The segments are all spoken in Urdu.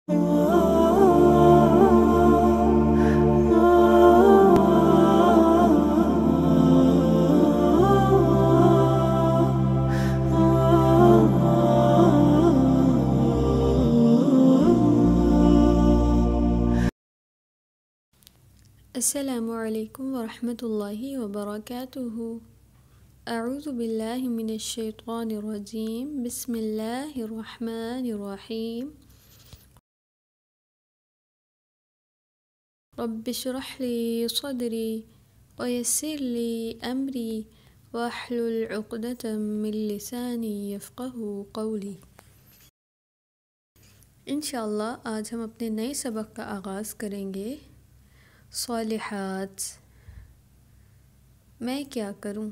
السلام علیکم ورحمۃ اللہ وبرکاتہ۔ اعوذ باللہ من الشیطان الرجیم، بسم اللہ الرحمن الرحیم۔ رب اشرح لی صدری ویسر لی امری واحلل عقدۃ من لسانی یفقہوا قولی۔ انشاءاللہ آج ہم اپنے نئے سبق کا آغاز کریں گے۔ صالحات، میں کیا کروں؟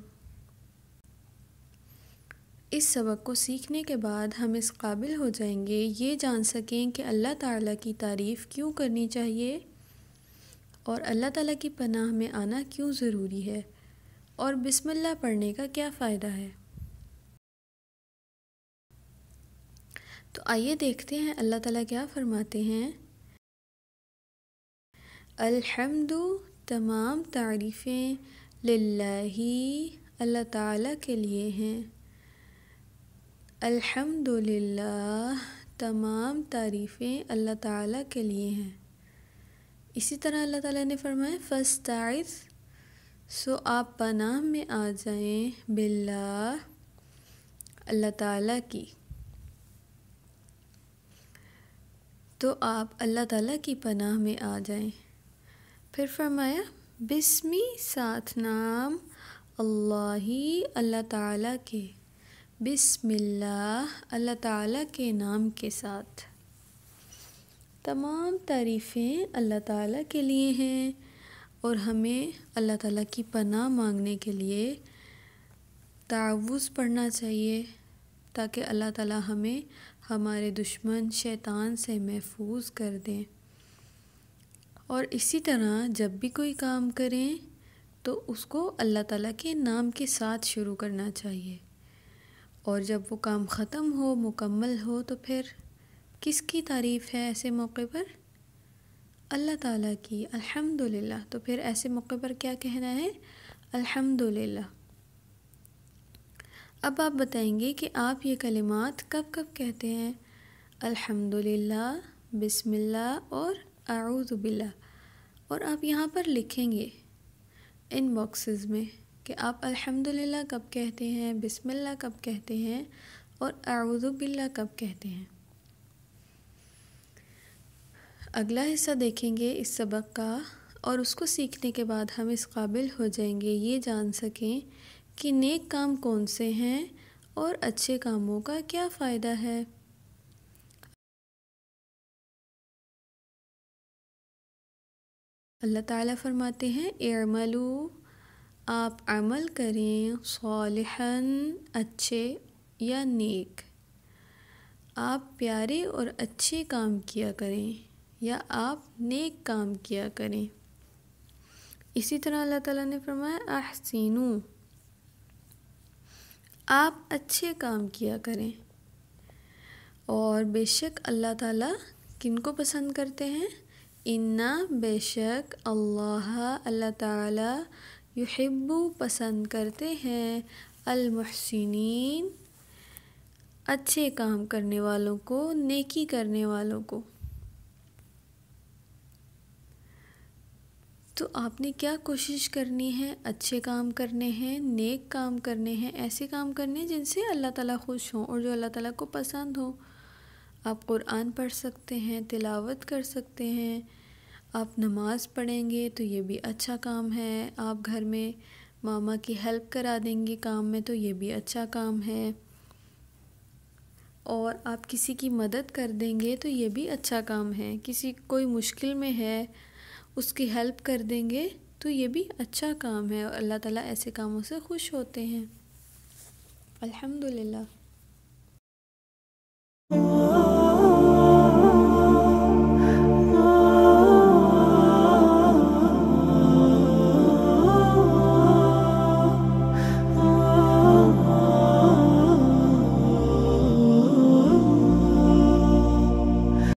اس سبق کو سیکھنے کے بعد ہم اس قابل ہو جائیں گے یہ جان سکیں کہ اللہ تعالیٰ کی تعریف کیوں کرنی چاہیے اور اللہ تعالیٰ کی پناہ میں آنا کیوں ضروری ہے، اور بسم اللہ پڑھنے کا کیا فائدہ ہے۔ تو آئیے دیکھتے ہیں اللہ تعالیٰ کیا فرماتے ہیں۔ الحمد، تمام تعریفیں، للہ، اللہ تعالیٰ کے لیے ہیں۔ الحمدللہ، تمام تعریفیں اللہ تعالیٰ کے لیے ہیں۔ اسی طرح اللہ تعالیٰ نے فرمایا فاستعذ، سو آپ پناہ میں آ جائیں، باللہ، اللہ تعالیٰ کی۔ تو آپ اللہ تعالیٰ کی پناہ میں آ جائیں۔ پھر فرمایا بسمی، ساتھ نام، اللہ، اللہ تعالیٰ کے، بسم اللہ، اللہ تعالیٰ کے نام کے ساتھ۔ تمام تعریفیں اللہ تعالیٰ کے لیے ہیں اور ہمیں اللہ تعالیٰ کی پناہ مانگنے کے لیے تعوذ پڑھنا چاہیے تاکہ اللہ تعالیٰ ہمیں ہمارے دشمن شیطان سے محفوظ کر دیں۔ اور اسی طرح جب بھی کوئی کام کریں تو اس کو اللہ تعالیٰ کے نام کے ساتھ شروع کرنا چاہیے، اور جب وہ کام ختم ہو، مکمل ہو، تو پھر کس کی تعریف ہے ایسے موقع پر؟ اللہ تعالیٰ کی، الحمدللہ۔ تو پھر ایسے موقع پر کیا کہنا ہے؟ الحمدللہ۔ اب آپ بتائیں گے کہ آپ یہ کلمات کب کب کہتے ہیں؟ الحمدللہ، بسم اللہ اور اعوذ باللہ۔ اور آپ یہاں پر لکھیں گے ان باکسز میں کہ آپ الحمدللہ کب کہتے ہیں، بسم اللہ کب کہتے ہیں اور اعوذ باللہ کب کہتے ہیں۔ اگلا حصہ دیکھیں گے اس سبق کا، اور اس کو سیکھنے کے بعد ہم اس قابل ہو جائیں گے یہ جان سکیں کہ نیک کام کون سے ہیں اور اچھے کاموں کا کیا فائدہ ہے۔ اللہ تعالیٰ فرماتے ہیں اعملوا، آپ عمل کریں، صالحاً، اچھے یا نیک، آپ پیارے اور اچھے کام کیا کریں یا آپ نیک کام کیا کریں۔ اسی طرح اللہ تعالیٰ نے فرمایا احسنوا، آپ اچھے کام کیا کریں۔ اور بے شک اللہ تعالیٰ کن کو پسند کرتے ہیں؟ انا، بے شک، اللہ تعالیٰ، یحب، پسند کرتے ہیں، المحسنین، اچھے کام کرنے والوں کو، نیکی کرنے والوں کو۔ تو آپ نے کیا کوشش کرنی ہے؟ اچھے کام کرنے ہیں، نیک کام کرنے ہیں، ایسے کام کرنے ہیں جن سے اللہ تعالیٰ خوش ہوں اور جو اللہ تعالیٰ کو پسند ہوں۔ آپ قرآن پڑھ سکتے ہیں، تلاوت کر سکتے ہیں، آپ نماز پڑھیں گے تو یہ بھی اچھا کام ہے، آپ گھر میں ماما کی ہیلپ کرا دیں گے کام میں تو یہ بھی اچھا کام ہے، اور آپ کسی کی مدد کر دیں گے تو یہ بھی اچھا کام ہے، کسی کوئی مشکل میں ہے اس کی ہیلپ کر دیں گے تو یہ بھی اچھا کام ہے، اور اللہ تعالیٰ ایسے کاموں سے خوش ہوتے ہیں۔ الحمدللہ۔